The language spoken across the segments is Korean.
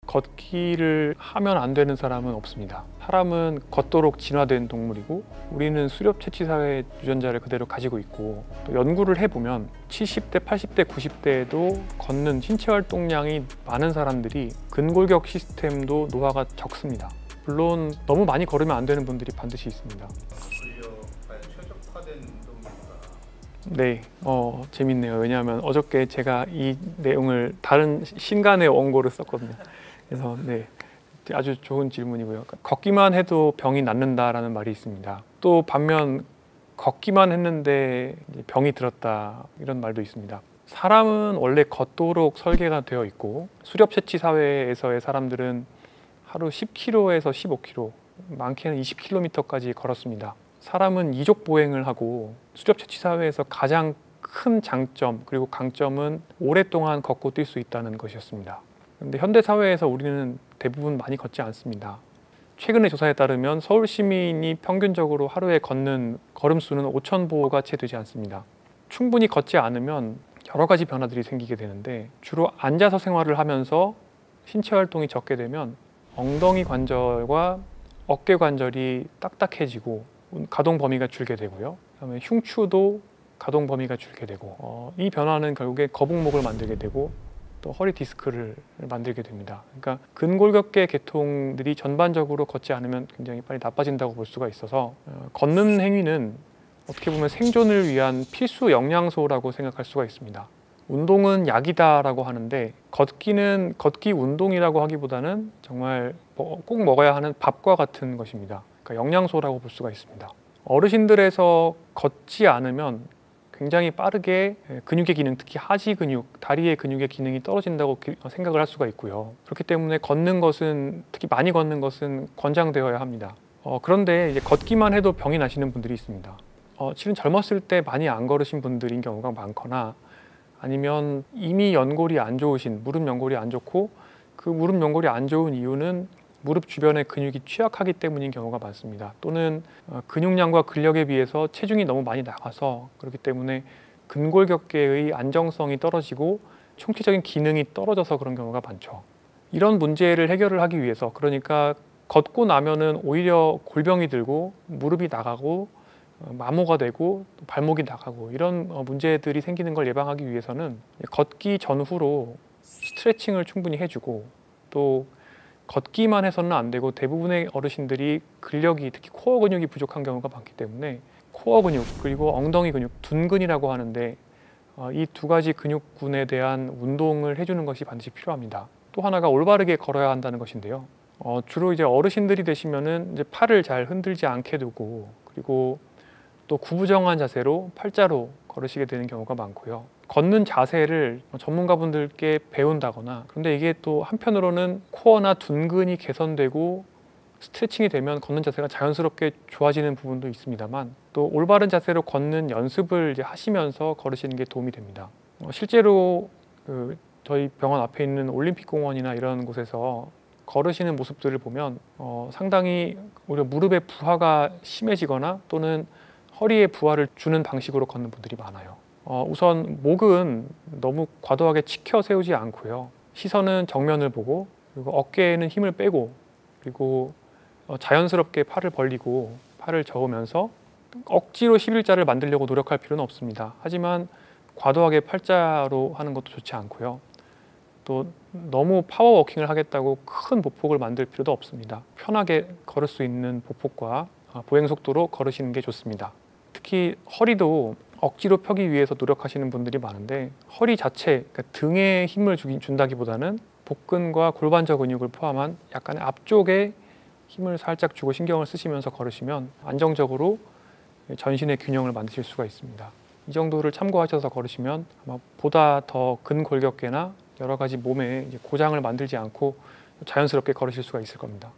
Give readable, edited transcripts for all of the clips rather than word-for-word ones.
걷기를 하면 안 되는 사람은 없습니다. 사람은 걷도록 진화된 동물이고 우리는 수렵 채취 사회의 유전자를 그대로 가지고 있고, 또 연구를 해보면 70대, 80대, 90대에도 걷는 신체 활동량이 많은 사람들이 근골격 시스템도 노화가 적습니다. 물론 너무 많이 걸으면 안 되는 분들이 반드시 있습니다. 근력에 최적화된 운동이다. 네, 재밌네요. 왜냐하면 어저께 제가 이 내용을 다른 신간의 원고를 썼거든요. 그래서 네, 아주 좋은 질문이고요. 걷기만 해도 병이 낫는다라는 말이 있습니다. 또 반면 걷기만 했는데 병이 들었다, 이런 말도 있습니다. 사람은 원래 걷도록 설계가 되어 있고, 수렵 채취 사회에서의 사람들은 하루 10km에서 15km, 많게는 20km까지 걸었습니다. 사람은 이족 보행을 하고, 수렵 채취 사회에서 가장 큰 장점 그리고 강점은 오랫동안 걷고 뛸 수 있다는 것이었습니다. 그런데 현대 사회에서 우리는 대부분 많이 걷지 않습니다. 최근의 조사에 따르면 서울 시민이 평균적으로 하루에 걷는 걸음수는 5,000보가 채 되지 않습니다. 충분히 걷지 않으면 여러 가지 변화들이 생기게 되는데, 주로 앉아서 생활을 하면서 신체 활동이 적게 되면 엉덩이 관절과 어깨 관절이 딱딱해지고 가동 범위가 줄게 되고요. 그다음에 흉추도 가동 범위가 줄게 되고, 이 변화는 결국에 거북목을 만들게 되고 또 허리 디스크를 만들게 됩니다. 그러니까 근골격계 계통들이 전반적으로 걷지 않으면 굉장히 빨리 나빠진다고 볼 수가 있어서, 걷는 행위는 어떻게 보면 생존을 위한 필수 영양소라고 생각할 수가 있습니다. 운동은 약이다라고 하는데, 걷기는 걷기 운동이라고 하기보다는 정말 꼭 먹어야 하는 밥과 같은 것입니다. 그러니까 영양소라고 볼 수가 있습니다. 어르신들에서 걷지 않으면 굉장히 빠르게 근육의 기능, 특히 하지 근육, 다리의 근육의 기능이 떨어진다고 생각을 할 수가 있고요. 그렇기 때문에 걷는 것은, 특히 많이 걷는 것은 권장되어야 합니다. 그런데 이제 걷기만 해도 병이 나시는 분들이 있습니다. 실은 젊었을 때 많이 안 걸으신 분들인 경우가 많거나, 아니면 이미 연골이 안 좋으신, 무릎 연골이 안 좋고 그 무릎 연골이 안 좋은 이유는 무릎 주변의 근육이 취약하기 때문인 경우가 많습니다. 또는 근육량과 근력에 비해서 체중이 너무 많이 나가서 그렇기 때문에 근골격계의 안정성이 떨어지고 총체적인 기능이 떨어져서 그런 경우가 많죠. 이런 문제를 해결을 하기 위해서, 그러니까 걷고 나면은 오히려 골병이 들고 무릎이 나가고 마모가 되고 발목이 나가고 이런 문제들이 생기는 걸 예방하기 위해서는 걷기 전후로 스트레칭을 충분히 해주고, 또 걷기만 해서는 안 되고, 대부분의 어르신들이 근력이, 특히 코어 근육이 부족한 경우가 많기 때문에 코어 근육 그리고 엉덩이 근육, 둔근이라고 하는데, 이 두 가지 근육군에 대한 운동을 해주는 것이 반드시 필요합니다. 또 하나가 올바르게 걸어야 한다는 것인데요. 주로 이제 어르신들이 되시면은 이제 팔을 잘 흔들지 않게 두고, 그리고 또 구부정한 자세로 팔자로 걸으시게 되는 경우가 많고요. 걷는 자세를 전문가분들께 배운다거나, 그런데 이게 또 한편으로는 코어나 둔근이 개선되고 스트레칭이 되면 걷는 자세가 자연스럽게 좋아지는 부분도 있습니다만, 또 올바른 자세로 걷는 연습을 이제 하시면서 걸으시는 게 도움이 됩니다. 실제로 저희 병원 앞에 있는 올림픽공원이나 이런 곳에서 걸으시는 모습들을 보면 상당히 오히려 무릎의 부하가 심해지거나 또는 허리에 부하를 주는 방식으로 걷는 분들이 많아요. 우선 목은 너무 과도하게 치켜 세우지 않고요. 시선은 정면을 보고, 그리고 어깨에는 힘을 빼고, 그리고 자연스럽게 팔을 벌리고 팔을 저으면서 억지로 11자를 만들려고 노력할 필요는 없습니다. 하지만 과도하게 팔자로 하는 것도 좋지 않고요. 또 너무 파워워킹을 하겠다고 큰 보폭을 만들 필요도 없습니다. 편하게 걸을 수 있는 보폭과 보행 속도로 걸으시는 게 좋습니다. 특히 허리도 억지로 펴기 위해서 노력하시는 분들이 많은데, 허리 자체, 그러니까 등에 힘을 준다기보다는 복근과 골반저 근육을 포함한 약간의 앞쪽에 힘을 살짝 주고 신경을 쓰시면서 걸으시면 안정적으로 전신의 균형을 만드실 수가 있습니다. 이 정도를 참고하셔서 걸으시면 아마 보다 더 근골격계나 여러 가지 몸에 이제 고장을 만들지 않고 자연스럽게 걸으실 수가 있을 겁니다.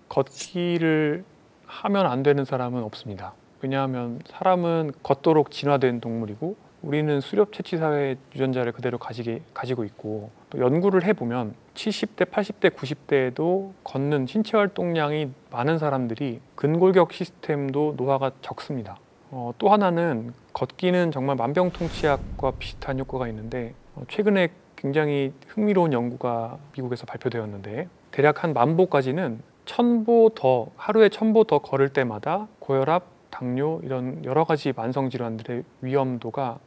걷기를 하면 안 되는 사람은 없습니다. 왜냐하면 사람은 걷도록 진화된 동물이고 우리는 수렵 채취 사회의 유전자를 그대로 가지고 있고, 또 연구를 해보면 70대, 80대, 90대에도 걷는 신체 활동량이 많은 사람들이 근골격 시스템도 노화가 적습니다. 또 하나는 걷기는 정말 만병통치약과 비슷한 효과가 있는데, 최근에 굉장히 흥미로운 연구가 미국에서 발표되었는데 대략 한 10,000보까지는 1,000보 더, 하루에 1,000보 더 걸을 때마다 고혈압, 당뇨 이런 여러 가지 만성 질환들의 위험도가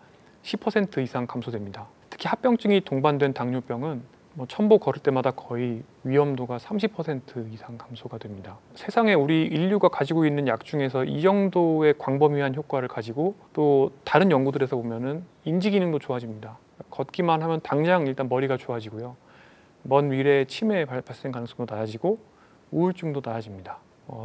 10% 이상 감소됩니다. 특히 합병증이 동반된 당뇨병은 1,000보 걸을 때마다 거의 위험도가 30% 이상 감소가 됩니다. 세상에 우리 인류가 가지고 있는 약 중에서 이 정도의 광범위한 효과를 가지고 또 다른 연구들에서 보면은 인지 기능도 좋아집니다. 걷기만 하면 당장 일단 머리가 좋아지고요. 먼 미래에 치매 발생 가능성도 낮아지고 우울증도 낮아집니다.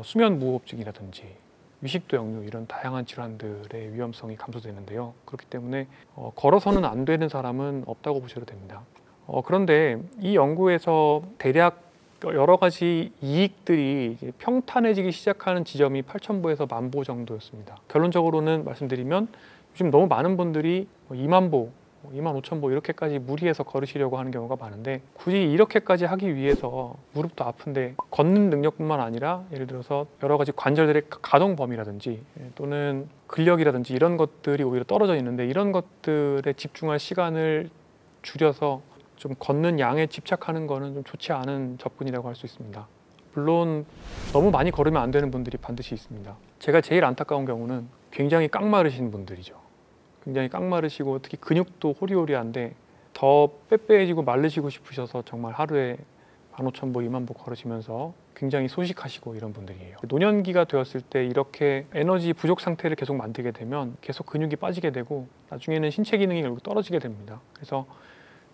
수면 무호흡증이라든지 위식도 역류 이런 다양한 질환들의 위험성이 감소되는데요. 그렇기 때문에 걸어서는 안 되는 사람은 없다고 보셔도 됩니다. 그런데 이 연구에서 대략 여러 가지 이익들이 이제 평탄해지기 시작하는 지점이 8,000보에서 10,000보 정도였습니다. 결론적으로는 말씀드리면 요즘 너무 많은 분들이 20,000보, 25,000보 이렇게까지 무리해서 걸으시려고 하는 경우가 많은데 굳이 이렇게까지 하기 위해서 무릎도 아픈데 걷는 능력뿐만 아니라 예를 들어서 여러 가지 관절들의 가동 범위라든지 또는 근력이라든지 이런 것들이 오히려 떨어져 있는데 이런 것들에 집중할 시간을 줄여서 좀 걷는 양에 집착하는 거는 좀 좋지 않은 접근이라고 할 수 있습니다. 물론 너무 많이 걸으면 안 되는 분들이 반드시 있습니다. 제가 제일 안타까운 경우는 굉장히 깡마르신 분들이죠. 굉장히 깡마르시고 특히 근육도 호리호리한데 더 빼빼해지고 마르시고 싶으셔서 정말 하루에 15,000보, 20,000보 걸으시면서 굉장히 소식하시고 이런 분들이에요. 노년기가 되었을 때 이렇게 에너지 부족 상태를 계속 만들게 되면 계속 근육이 빠지게 되고 나중에는 신체 기능이 결국 떨어지게 됩니다. 그래서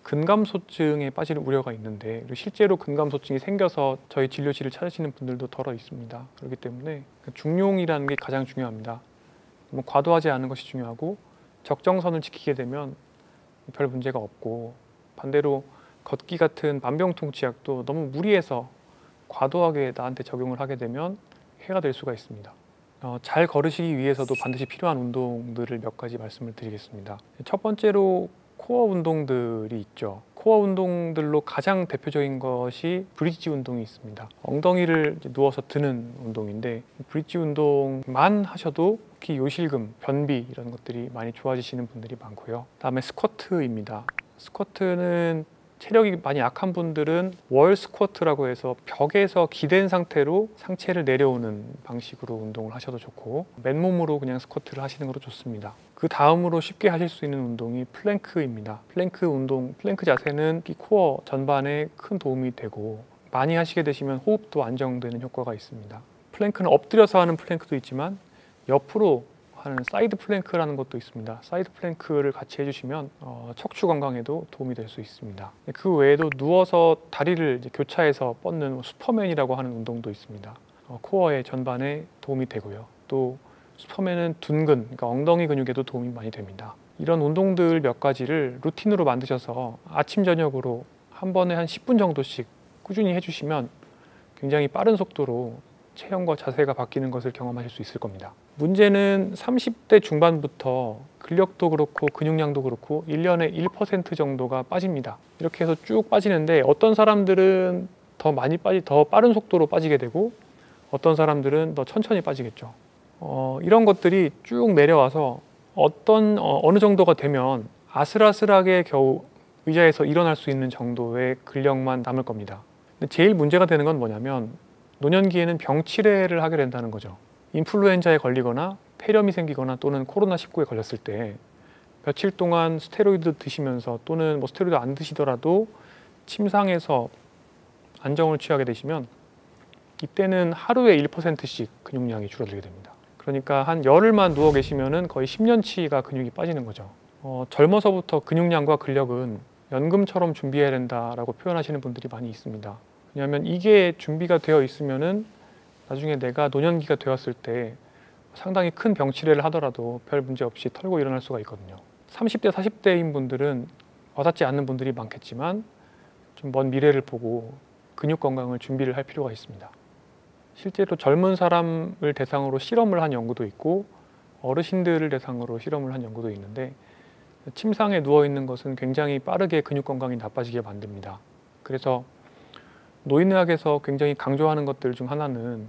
근감소증에 빠질 우려가 있는데 실제로 근감소증이 생겨서 저희 진료실을 찾으시는 분들도 덜어 있습니다. 그렇기 때문에 중용이라는 게 가장 중요합니다. 너무 과도하지 않은 것이 중요하고 적정선을 지키게 되면 별 문제가 없고 반대로 걷기 같은 만병통치약도 너무 무리해서 과도하게 나한테 적용을 하게 되면 해가 될 수가 있습니다. 잘 걸으시기 위해서도 반드시 필요한 운동들을 몇 가지 말씀을 드리겠습니다. 첫 번째로 코어 운동들이 있죠. 코어 운동들로 가장 대표적인 것이 브릿지 운동이 있습니다. 엉덩이를 누워서 드는 운동인데 브릿지 운동만 하셔도 특히 요실금, 변비 이런 것들이 많이 좋아지시는 분들이 많고요. 그다음에 스쿼트입니다. 스쿼트는 체력이 많이 약한 분들은 월 스쿼트라고 해서 벽에서 기댄 상태로 상체를 내려오는 방식으로 운동을 하셔도 좋고 맨몸으로 그냥 스쿼트를 하시는 것도 좋습니다. 그 다음으로 쉽게 하실 수 있는 운동이 플랭크입니다. 플랭크 운동, 플랭크 자세는 이 코어 전반에 큰 도움이 되고 많이 하시게 되시면 호흡도 안정되는 효과가 있습니다. 플랭크는 엎드려서 하는 플랭크도 있지만 옆으로 하는 사이드 플랭크라는 것도 있습니다. 사이드 플랭크를 같이 해주시면 척추 건강에도 도움이 될 수 있습니다. 그 외에도 누워서 다리를 이제 교차해서 뻗는 슈퍼맨이라고 하는 운동도 있습니다. 코어의 전반에 도움이 되고요. 또 슈퍼맨은 둔근, 그러니까 엉덩이 근육에도 도움이 많이 됩니다. 이런 운동들 몇 가지를 루틴으로 만드셔서 아침 저녁으로 한 번에 한 10분 정도씩 꾸준히 해주시면 굉장히 빠른 속도로 체형과 자세가 바뀌는 것을 경험하실 수 있을 겁니다. 문제는 30대 중반부터 근력도 그렇고 근육량도 그렇고 1년에 1% 정도가 빠집니다. 이렇게 해서 쭉 빠지는데 어떤 사람들은 더 빠른 속도로 빠지게 되고 어떤 사람들은 더 천천히 빠지겠죠. 이런 것들이 쭉 내려와서 어느 정도가 되면 아슬아슬하게 겨우 의자에서 일어날 수 있는 정도의 근력만 남을 겁니다. 근데 제일 문제가 되는 건 뭐냐면 노년기에는 병치레를 하게 된다는 거죠. 인플루엔자에 걸리거나 폐렴이 생기거나 또는 코로나19에 걸렸을 때 며칠 동안 스테로이드 드시면서 또는 스테로이드 안 드시더라도 침상에서 안정을 취하게 되시면 이때는 하루에 1%씩 근육량이 줄어들게 됩니다. 그러니까 한 열흘만 누워 계시면은 거의 10년치가 근육이 빠지는 거죠. 젊어서부터 근육량과 근력은 연금처럼 준비해야 된다라고 표현하시는 분들이 많이 있습니다. 왜냐하면 이게 준비가 되어 있으면은 나중에 내가 노년기가 되었을 때 상당히 큰 병치레를 하더라도 별 문제 없이 털고 일어날 수가 있거든요. 30대, 40대인 분들은 와닿지 않는 분들이 많겠지만 좀 먼 미래를 보고 근육 건강을 준비를 할 필요가 있습니다. 실제로 젊은 사람을 대상으로 실험을 한 연구도 있고 어르신들을 대상으로 실험을 한 연구도 있는데 침상에 누워있는 것은 굉장히 빠르게 근육 건강이 나빠지게 만듭니다. 그래서 노인의학에서 굉장히 강조하는 것들 중 하나는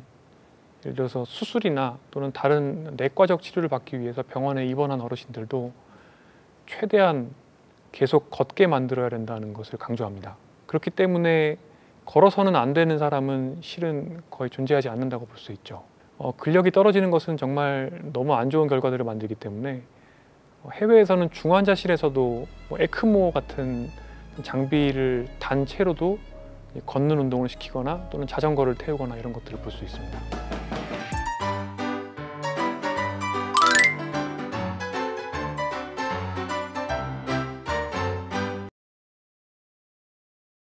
예를 들어서 수술이나 또는 다른 내과적 치료를 받기 위해서 병원에 입원한 어르신들도 최대한 계속 걷게 만들어야 된다는 것을 강조합니다. 그렇기 때문에 걸어서는 안 되는 사람은 실은 거의 존재하지 않는다고 볼 수 있죠. 근력이 떨어지는 것은 정말 너무 안 좋은 결과들을 만들기 때문에 해외에서는 중환자실에서도 에크모 같은 장비를 단 채로도 걷는 운동을 시키거나 또는 자전거를 태우거나 이런 것들을 볼 수 있습니다.